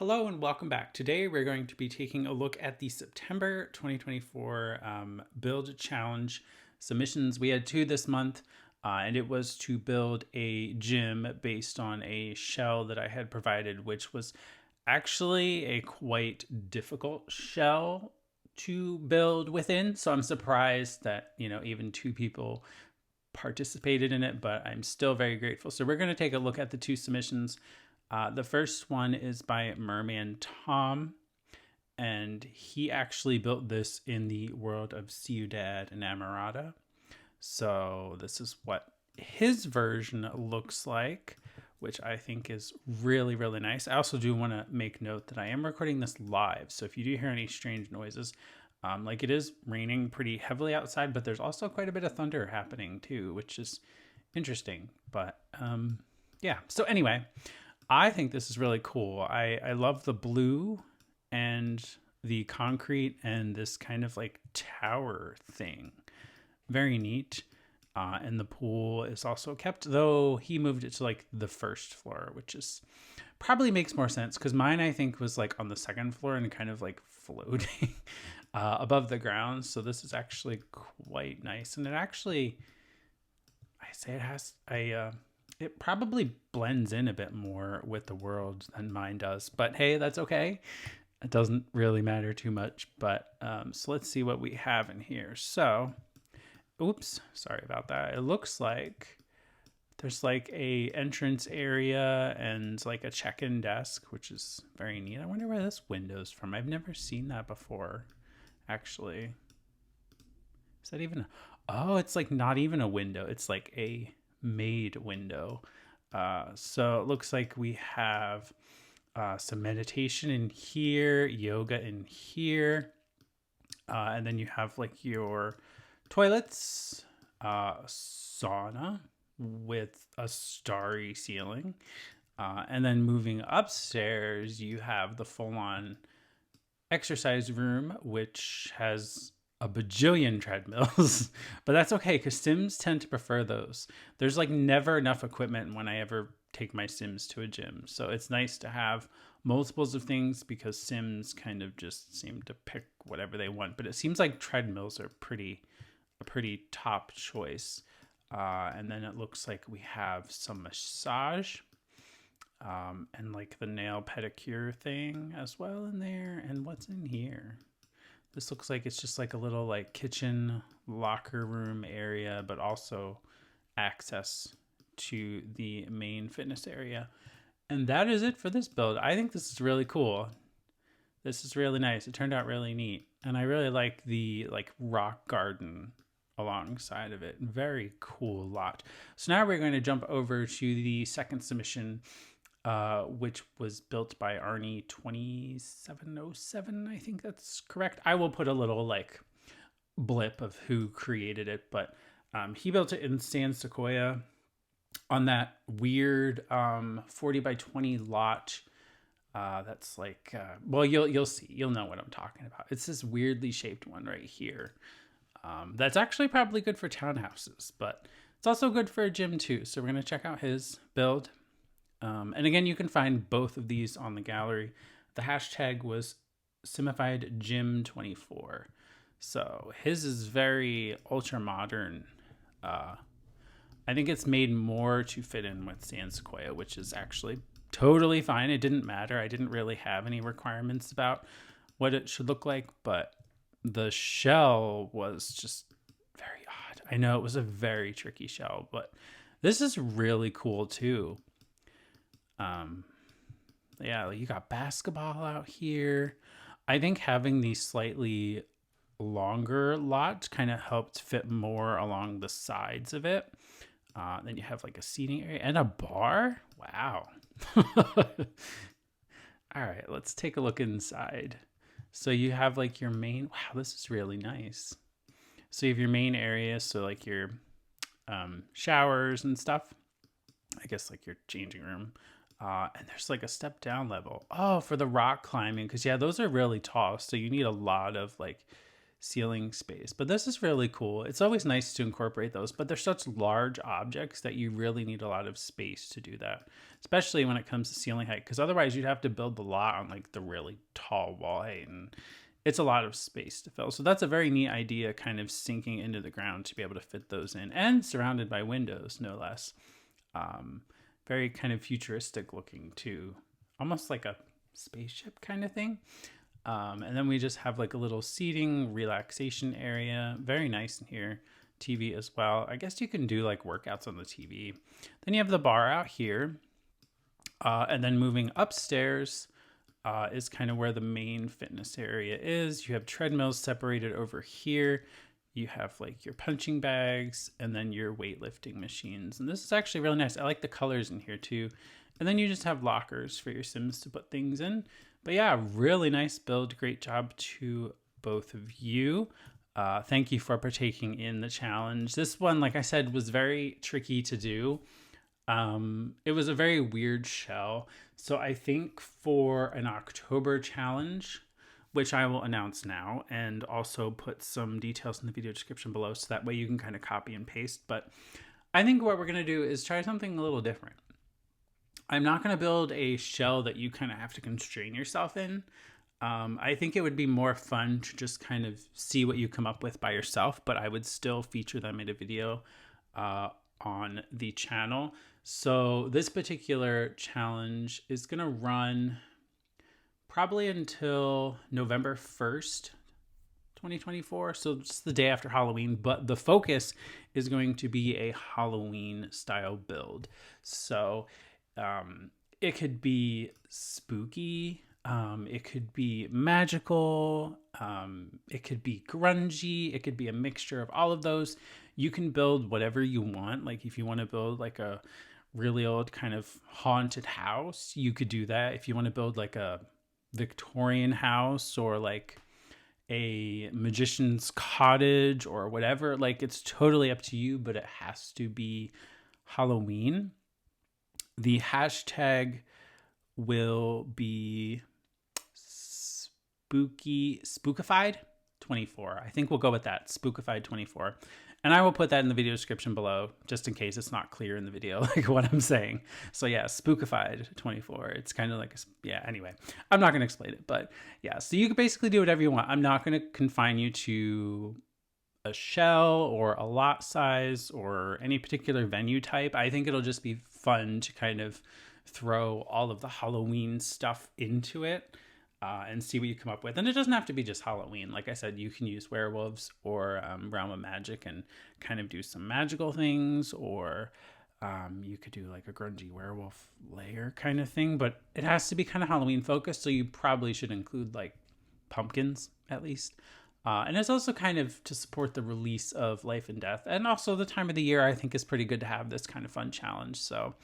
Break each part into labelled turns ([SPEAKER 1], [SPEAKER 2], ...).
[SPEAKER 1] Hello and welcome back. Today we're going to be taking a look at the September 2024 build challenge submissions. We had two this month, and it was to build a gym based on a shell that I had provided, which was actually a quite difficult shell to build within. So I'm surprised that, even two people participated in it, but I'm still very grateful. So we're going to take a look at the two submissions. The first one is by Merman Tom, and he actually built this in the world of Ciudad Enamorada. So this is what his version looks like, which I think is really, really nice. I also do want to make note that I am recording this live, so if you do hear any strange noises, like it is raining pretty heavily outside, but there's also quite a bit of thunder happening too, which is interesting. But yeah, so anyway, I think this is really cool. I love the blue and the concrete and this kind of like tower thing. Very neat. And the pool is also kept, though he moved it to like the first floor, which is probably makes more sense because mine I think was like on the second floor and kind of like floating above the ground. So this is actually quite nice. And it actually, it probably blends in a bit more with the world than mine does, but hey, that's okay. It doesn't really matter too much. But so let's see what we have in here. So, oops, sorry about that. It looks like there's like a entrance area and like a check-in desk, which is very neat. I wonder where this window's from. I've never seen that before, actually. Is that even? Oh, it's like not even a window. It's like a made window. So it looks like we have some meditation in here, yoga in here, and then you have like your toilets, sauna with a starry ceiling, and then moving upstairs you have the full-on exercise room, which has a bajillion treadmills, but that's okay because Sims tend to prefer those. There's like never enough equipment when I ever take my Sims to a gym. So it's nice to have multiples of things because Sims kind of just seem to pick whatever they want. But it seems like treadmills are a pretty top choice. And then it looks like we have some massage and like the nail pedicure thing as well in there. And what's in here? This looks like it's just like a little like kitchen locker room area, but also access to the main fitness area. And that is it for this build. I think this is really cool. This is really nice. It turned out really neat. And I really like the like rock garden alongside of it. Very cool lot. So now we're going to jump over to the second submission, which was built by Arnie 2707. I think that's correct. I will put a little like blip of who created it, but he built it in San Sequoia on that weird 40 by 20 lot. That's like, well, you'll see, you'll know what I'm talking about. It's this weirdly shaped one right here. That's actually probably good for townhouses, but it's also good for a gym too. So we're going to check out his build. And again, you can find both of these on the gallery. The hashtag was Simified Gym 24. So his is very ultra modern. I think it's made more to fit in with San Sequoia, which is actually totally fine. It didn't matter. I didn't really have any requirements about what it should look like, but the shell was just very odd. I know it was a very tricky shell, but this is really cool too. Yeah, you got basketball out here. I think having the slightly longer lot kind of helped fit more along the sides of it. Then you have like a seating area and a bar. Wow. All right, let's take a look inside. So you have like your main, wow, this is really nice. So you have your main area, so like your showers and stuff. I guess like your changing room. And there's like a step down level. Oh, for the rock climbing. Because yeah, those are really tall. So you need a lot of like ceiling space. But this is really cool. It's always nice to incorporate those, but they're such large objects that you really need a lot of space to do that, especially when it comes to ceiling height, because otherwise you'd have to build the lot on like the really tall wall height, and it's a lot of space to fill. So that's a very neat idea, kind of sinking into the ground to be able to fit those in, and surrounded by windows, no less. Very kind of futuristic looking too, almost like a spaceship kind of thing. And then we just have like a little seating relaxation area. Very nice in here. TV as well. I guess you can do like workouts on the TV. Then you have the bar out here. And then moving upstairs is kind of where the main fitness area is. You have treadmills separated over here. You have like your punching bags and then your weightlifting machines. And this is actually really nice. I like the colors in here too. And then you just have lockers for your Sims to put things in. But yeah, really nice build. Great job to both of you. Thank you for partaking in the challenge. This one, like I said, was very tricky to do. It was a very weird shell. So I think for an October challenge, which I will announce now and also put some details in the video description below, so that way you can kind of copy and paste. But I think what we're going to do is try something a little different. I'm not going to build a shell that you kind of have to constrain yourself in. I think it would be more fun to just kind of see what you come up with by yourself, but I would still feature them in a video on the channel. So this particular challenge is going to run probably until November 1st, 2024. So just the day after Halloween, but the focus is going to be a Halloween style build. So it could be spooky, it could be magical, it could be grungy, it could be a mixture of all of those. You can build whatever you want. Like if you want to build like a really old kind of haunted house, you could do that. If you want to build like a Victorian house or like a magician's cottage or whatever, like it's totally up to you, but it has to be Halloween. The hashtag will be Spookified 24. I think we'll go with that, Spookified 24. And I will put that in the video description below, just in case it's not clear in the video, like what I'm saying. So yeah, Spookified 24. It's kind of like, anyway, I'm not going to explain it, but yeah. So you can basically do whatever you want. I'm not going to confine you to a shell or a lot size or any particular venue type. I think it'll just be fun to kind of throw all of the Halloween stuff into it. And see what you come up with. And it doesn't have to be just Halloween. Like I said, you can use werewolves or Realm of Magic and kind of do some magical things, or you could do like a grungy werewolf lair kind of thing, but it has to be kind of Halloween focused. So you probably should include like pumpkins at least. And it's also kind of to support the release of Life and Death. And also the time of the year, I think is pretty good to have this kind of fun challenge. So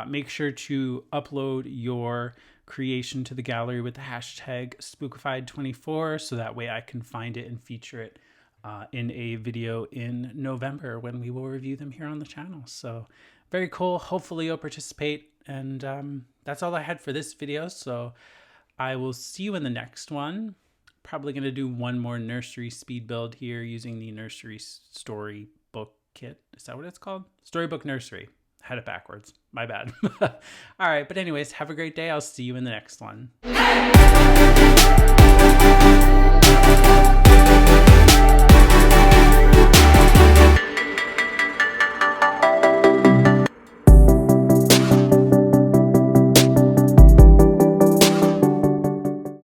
[SPEAKER 1] make sure to upload your creation to the gallery with the hashtag Spookified24, so that way I can find it and feature it in a video in November when we will review them here on the channel. So very cool. Hopefully you'll participate. And that's all I had for this video. So I will see you in the next one. Probably going to do one more nursery speed build here using the nursery storybook kit. Is that what it's called? Storybook Nursery. Had it backwards. My bad. All right. But anyways, have a great day. I'll see you in the next one.